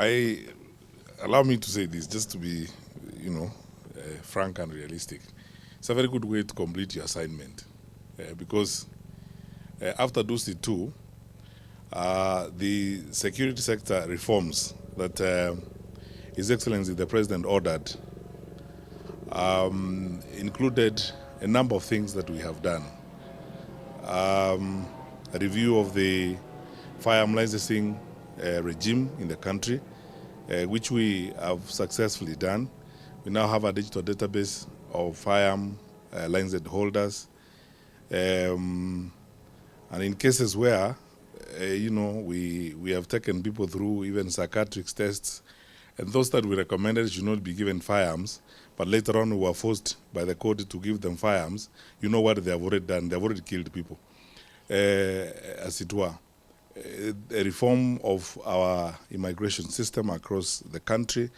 I allow me to say this just to be, frank and realistic. It's a very good way to complete your assignment because after DUSI 2, the security sector reforms that His Excellency the President ordered included a number of things that we have done. A review of the firearm licensing regime in the country, which we have successfully done. We now have a digital database of firearm license holders. And in cases where, we have taken people through even psychiatric tests, and those that we recommended should not be given firearms, but later on we were forced by the court to give them firearms, you know what they have already done? They have already killed people, as it were. A reform of our immigration system across the country.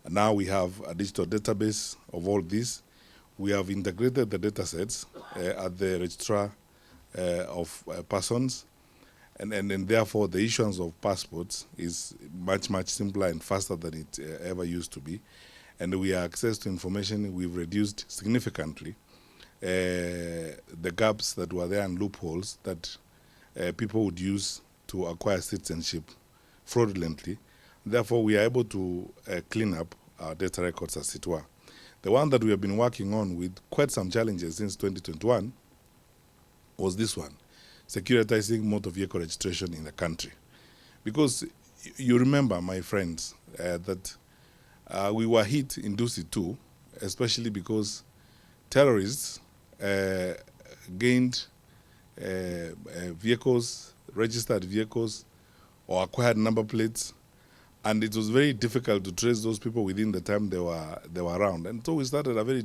Now we have a digital database of all this. We have integrated the data sets at the registrar of persons, and therefore the issuance of passports is much, much simpler and faster than it ever used to be. And we have access to information. We've reduced significantly the gaps that were there and loopholes that people would use to acquire citizenship fraudulently. Therefore, we are able to clean up our data records, as it were. The one that we have been working on with quite some challenges since 2021 was this one, securitizing motor vehicle registration in the country. Because you remember, my friends, that we were hit in DUSI 2, especially because terrorists gained vehicles, registered vehicles, or acquired number plates, and it was very difficult to trace those people within the time they were around. And so we started a very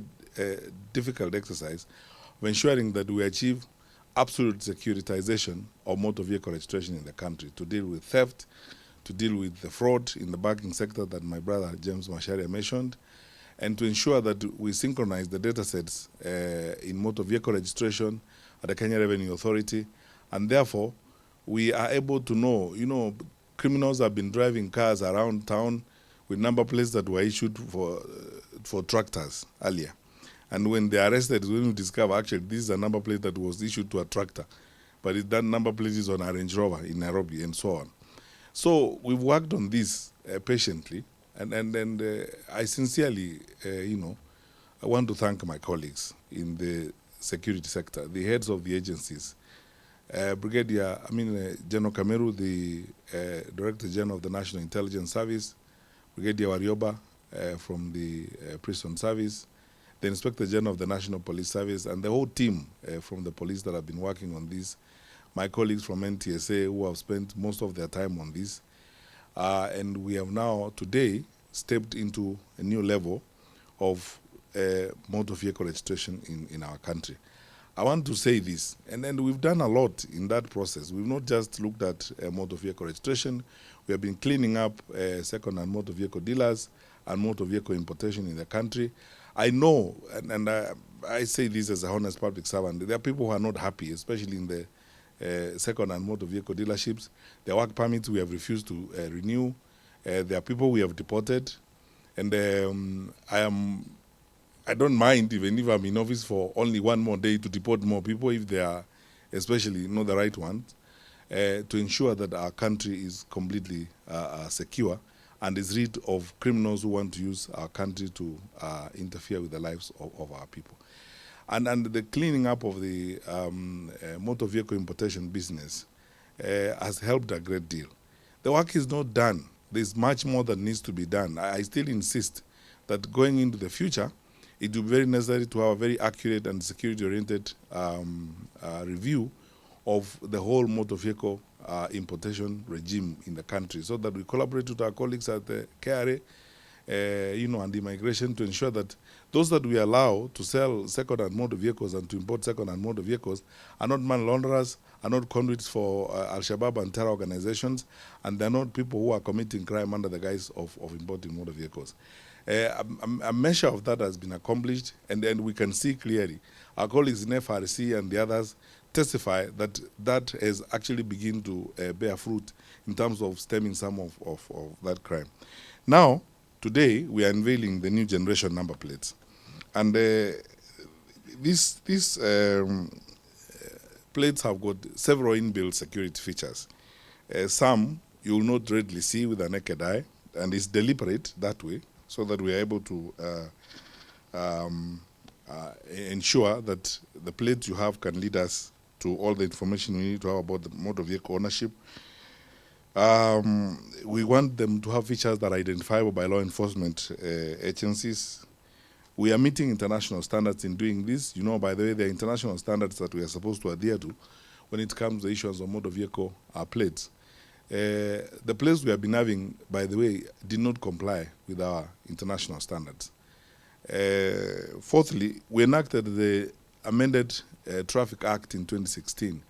difficult exercise of ensuring that we achieve absolute securitization of motor vehicle registration in the country to deal with theft, to deal with the fraud in the banking sector that my brother James Masharia mentioned, and to ensure that we synchronize the data sets in motor vehicle registration at the Kenya Revenue Authority, and therefore we are able to know, criminals have been driving cars around town with number plates that were issued for tractors earlier. And when they are arrested, when we discover actually this is a number plate that was issued to a tractor, but that number plate is on a Range Rover in Nairobi and so on. So we've worked on this patiently, and I sincerely, I want to thank my colleagues in the security sector, the heads of the agencies, General Kameru, the Director General of the National Intelligence Service, Brigadier Warioba from the Prison Service, the Inspector General of the National Police Service, and the whole team from the police that have been working on this, my colleagues from NTSA who have spent most of their time on this. And we have now, today, stepped into a new level of motor vehicle registration in our country. I want to say this, and then we've done a lot in that process. We've not just looked at motor vehicle registration. We have been cleaning up second-hand motor vehicle dealers and motor vehicle importation in the country. I know, and I say this as a honest public servant, there are people who are not happy, especially in the second-hand motor vehicle dealerships. Their work permits we have refused to renew. There are people we have deported, and I don't mind even if I'm in office for only one more day to deport more people if they are, especially not the right ones, to ensure that our country is completely secure and is rid of criminals who want to use our country to interfere with the lives of our people. And the cleaning up of the motor vehicle importation business has helped a great deal. The work is not done. There's much more that needs to be done. I still insist that going into the future, it will be very necessary to have a very accurate and security-oriented review of the whole motor vehicle importation regime in the country, so that we collaborate with our colleagues at the KRA, and immigration to ensure that those that we allow to sell second-hand motor vehicles and to import second-hand motor vehicles are not money launderers, are not conduits for Al-Shabaab and terror organizations, and they're not people who are committing crime under the guise of importing motor vehicles. A measure of that has been accomplished, and then we can see clearly. Our colleagues in FRC and the others testify that that has actually begun to bear fruit in terms of stemming some of that crime. Now, today, we are unveiling the new generation number plates. And these plates have got several inbuilt security features. Some you will not readily see with a naked eye, and it's deliberate that way, so that we are able to ensure that the plates you have can lead us to all the information we need to have about the motor vehicle ownership. We want them to have features that are identifiable by law enforcement agencies. We are meeting international standards in doing this. You know, by the way, there are international standards that we are supposed to adhere to when it comes to the issuance of motor vehicle plates. The plates we have been having, by the way, did not comply with our international standards. Fourthly, we enacted the amended Traffic Act in 2016,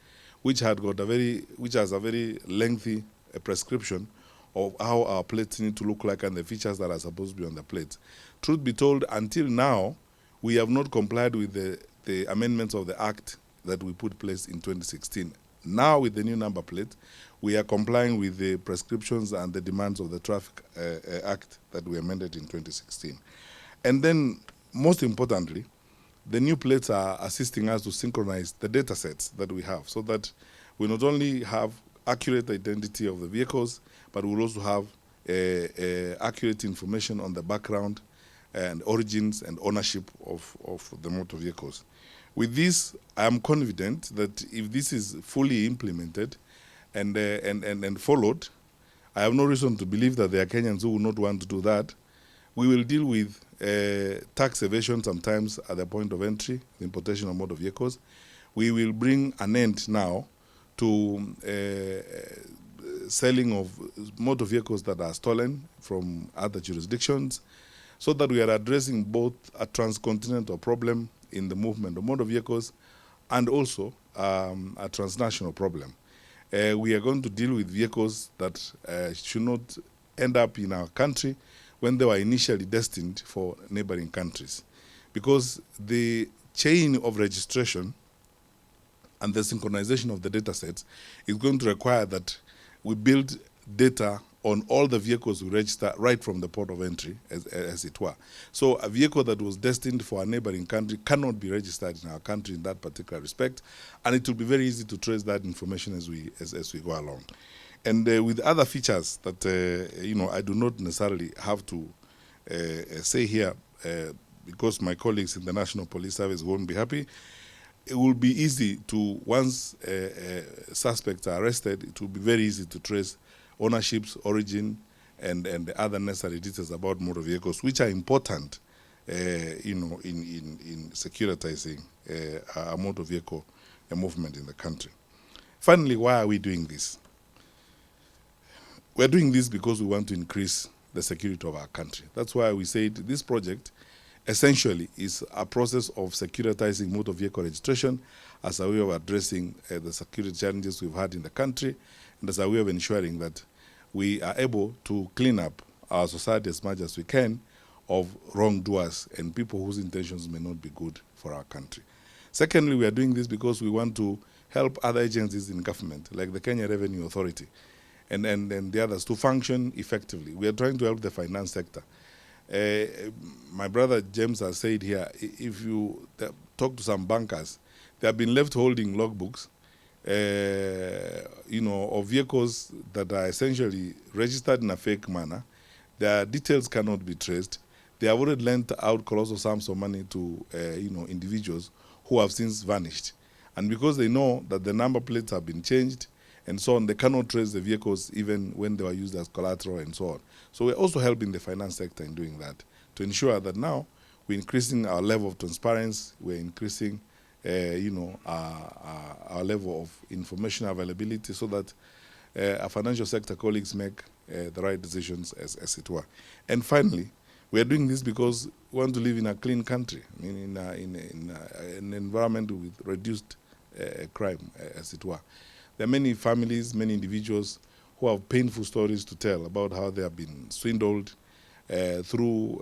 which has a very lengthy prescription of how our plates need to look like and the features that are supposed to be on the plates. Truth be told, until now, we have not complied with the amendments of the Act that we put in place in 2016. Now, with the new number plate, we are complying with the prescriptions and the demands of the Traffic Act that we amended in 2016. And then, most importantly, the new plates are assisting us to synchronize the data sets that we have, so that we not only have accurate identity of the vehicles, but we'll also have accurate information on the background and origins and ownership of the motor vehicles. With this, I am confident that if this is fully implemented and followed, I have no reason to believe that there are Kenyans who will not want to do that. We will deal with tax evasion sometimes at the point of entry, the importation of motor vehicles. We will bring an end now to selling of motor vehicles that are stolen from other jurisdictions, so that we are addressing both a transcontinental problem in the movement of motor vehicles and also a transnational problem. We are going to deal with vehicles that should not end up in our country when they were initially destined for neighboring countries. Because the chain of registration and the synchronization of the data sets is going to require that we build data on all the vehicles we register right from the port of entry, as it were. So a vehicle that was destined for a neighboring country cannot be registered in our country in that particular respect, and it will be very easy to trace that information as we go along. And with other features that I do not necessarily have to say here, because my colleagues in the National Police Service won't be happy. It will be easy to, once suspects are arrested, it will be very easy to trace ownerships, origin, and the other necessary details about motor vehicles, which are important, in securitizing a motor vehicle movement in the country. Finally, why are we doing this? We're doing this because we want to increase the security of our country. That's why we said this project essentially is a process of securitizing motor vehicle registration as a way of addressing the security challenges we've had in the country, and as a way of ensuring that we are able to clean up our society as much as we can of wrongdoers and people whose intentions may not be good for our country. Secondly, we are doing this because we want to help other agencies in government, like the Kenya Revenue Authority, and the others, to function effectively. We are trying to help the finance sector. My brother James has said here, if you talk to some bankers, they have been left holding logbooks, of vehicles that are essentially registered in a fake manner. Their details cannot be traced. They have already lent out colossal sums of money to, individuals who have since vanished. And because they know that the number plates have been changed and so on, they cannot trace the vehicles even when they were used as collateral and so on. So we're also helping the finance sector in doing that, to ensure that now we're increasing our level of transparency, we're increasing our level of information availability, so that our financial sector colleagues make the right decisions, as it were. And finally, we are doing this because we want to live in a clean country, in an environment with reduced crime, as it were. There are many families, many individuals who have painful stories to tell about how they have been swindled through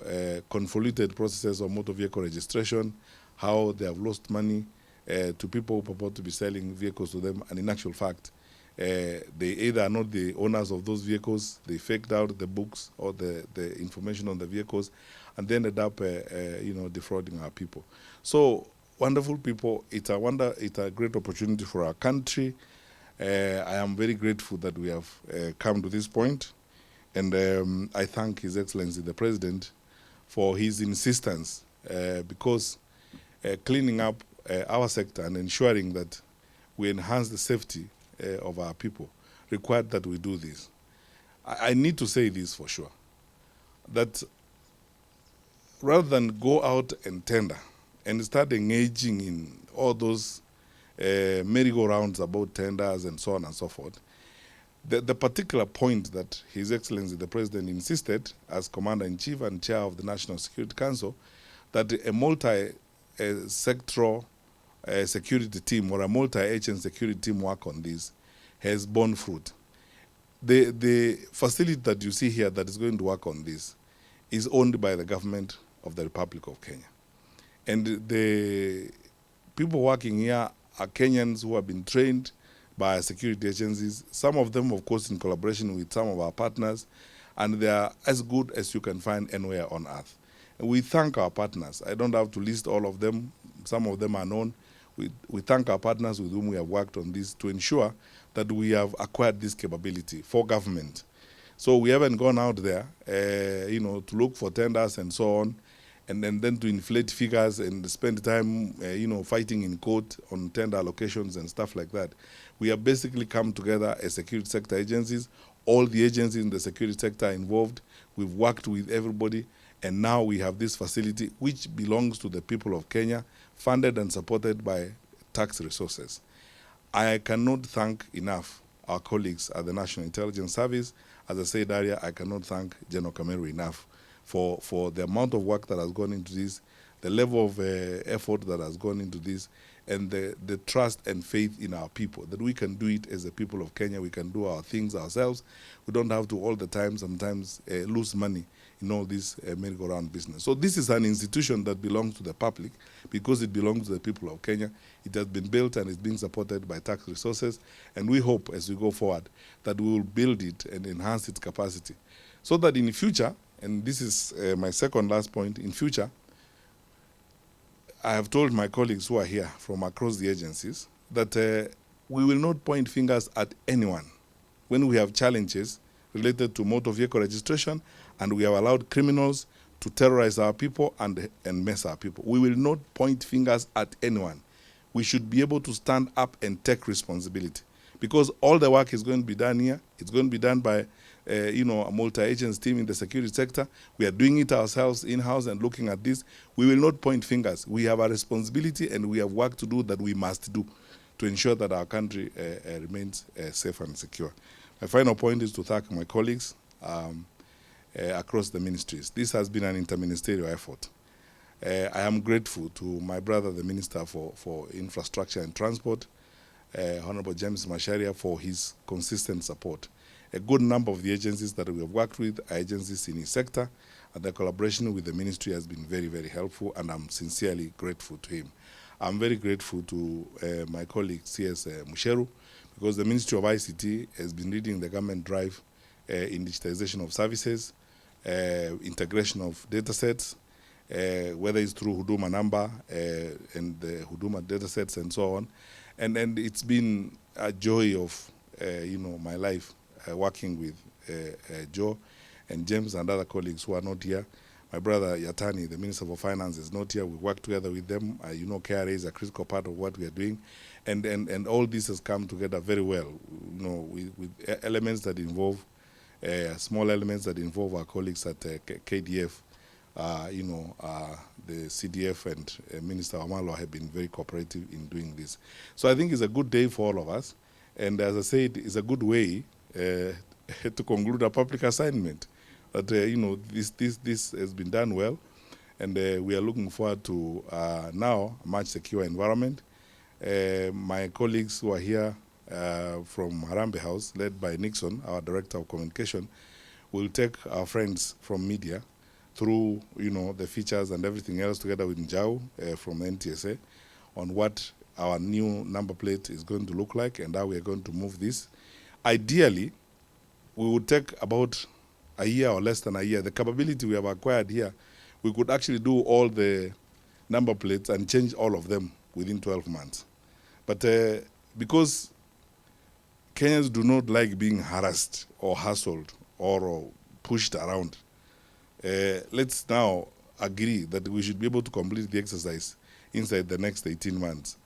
convoluted processes of motor vehicle registration, how they have lost money to people who purport to be selling vehicles to them, and in actual fact, They either are not the owners of those vehicles, they faked out the books or the information on the vehicles, and they ended up, defrauding our people. So, wonderful people, it's a great opportunity for our country. I am very grateful that we have come to this point, and I thank His Excellency the President for his insistence, because cleaning up our sector and ensuring that we enhance the safety of our people required that we do this. I need to say this for sure, that rather than go out and tender and start engaging in all those merry-go-rounds about tenders and so on and so forth, the particular point that His Excellency the President insisted as Commander-in-Chief and Chair of the National Security Council, that a multi-sectoral security team or a multi-agent security team work on this has borne fruit. The facility that you see here that is going to work on this is owned by the government of the Republic of Kenya. And the people working here are Kenyans who have been trained by security agencies, some of them, of course, in collaboration with some of our partners, and they are as good as you can find anywhere on earth. And we thank our partners. I don't have to list all of them. Some of them are known. We thank our partners with whom we have worked on this to ensure that we have acquired this capability for government. So we haven't gone out there, to look for tenders and so on, and then to inflate figures and spend time, fighting in court on tender allocations and stuff like that. We have basically come together as security sector agencies, all the agencies in the security sector involved. We've worked with everybody, and now we have this facility which belongs to the people of Kenya, funded and supported by tax resources. I cannot thank enough our colleagues at the National Intelligence Service. As I said earlier, I cannot thank General Kameru enough for the amount of work that has gone into this, the level of effort that has gone into this, and the trust and faith in our people, that we can do it as the people of Kenya. We can do our things ourselves. We don't have to all the time sometimes lose money in all this merry-go-round business. So this is an institution that belongs to the public because it belongs to the people of Kenya. It has been built and is being supported by tax resources, and we hope as we go forward that we will build it and enhance its capacity so that in the future, and this is my second last point, in future, I have told my colleagues who are here from across the agencies that we will not point fingers at anyone when we have challenges related to motor vehicle registration and we have allowed criminals to terrorize our people and mess our people. We will not point fingers at anyone. We should be able to stand up and take responsibility because all the work is going to be done here. It's going to be done by a multi-agents team in the security sector. We are doing it ourselves in-house and looking at this. We will not point fingers. We have a responsibility and we have work to do that we must do to ensure that our country remains safe and secure. My final point is to thank my colleagues across the ministries. This has been an interministerial effort. I am grateful to my brother, the Minister for Infrastructure and Transport, Honorable James Macharia, for his consistent support. A good number of the agencies that we have worked with are agencies in his sector, and the collaboration with the ministry has been very, very helpful, and I'm sincerely grateful to him. I'm very grateful to my colleague, C.S. Musheru, because the Ministry of ICT has been leading the government drive in digitization of services, integration of data sets, whether it's through Huduma number and the Huduma data sets and so on. And it's been a joy of, my life working with Joe and James and other colleagues who are not here. My brother Yatani, the Minister for Finance, is not here. We work together with them. KRA is a critical part of what we are doing. And all this has come together very well, with elements that involve, small elements that involve our colleagues at KDF. The CDF and Minister Amalo have been very cooperative in doing this. So I think it's a good day for all of us. And as I said, it's a good way to conclude a public assignment. That, this has been done well. And we are looking forward to now a much secure environment. My colleagues who are here from Harambee House, led by Nixon, our Director of Communication, will take our friends from media through, the features and everything else together with Njau from NTSA on what our new number plate is going to look like and how we are going to move this. Ideally, we would take about a year or less than a year. The capability we have acquired here, we could actually do all the number plates and change all of them within 12 months. But because Kenyans do not like being harassed or hassled or pushed around, let's now agree that we should be able to complete the exercise inside the next 18 months.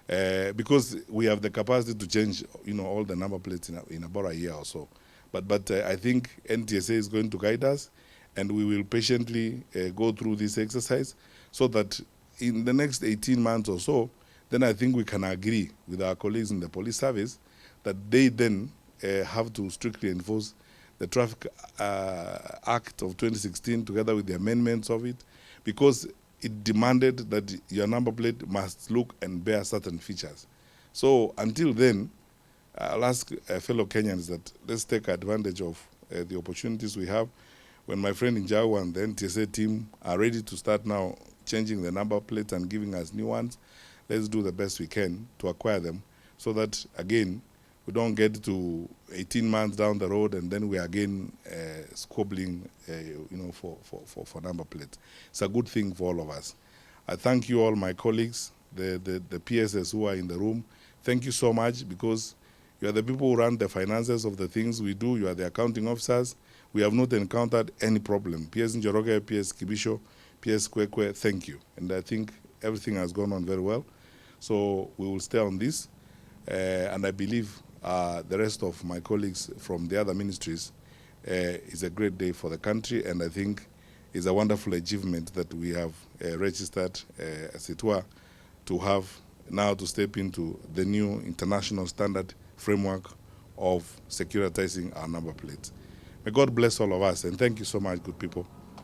Because we have the capacity to change, all the number plates in about a year or so. But I think NTSA is going to guide us, and we will patiently go through this exercise so that in the next 18 months or so, then I think we can agree with our colleagues in the police service that they then have to strictly enforce the Traffic Act of 2016 together with the amendments of it, because it demanded that your number plate must look and bear certain features. So until then, I'll ask fellow Kenyans that let's take advantage of the opportunities we have. When my friend Injawa and the NTSA team are ready to start now changing the number plates and giving us new ones, let's do the best we can to acquire them so that, again, we don't get to 18 months down the road and then we are again squabbling, for number plates. It's a good thing for all of us. I thank you all, my colleagues, the PSS who are in the room. Thank you so much, because you are the people who run the finances of the things we do. You are the accounting officers. We have not encountered any problem. PS Njoroge, PS Kibisho, PS Kwekwe, thank you. And I think everything has gone on very well. So we will stay on this. And I believe the rest of my colleagues from the other ministries is a great day for the country, and I think it's a wonderful achievement that we have registered, as it were, to have now to step into the new international standard framework of securitizing our number plates. May God bless all of us, and thank you so much, good people.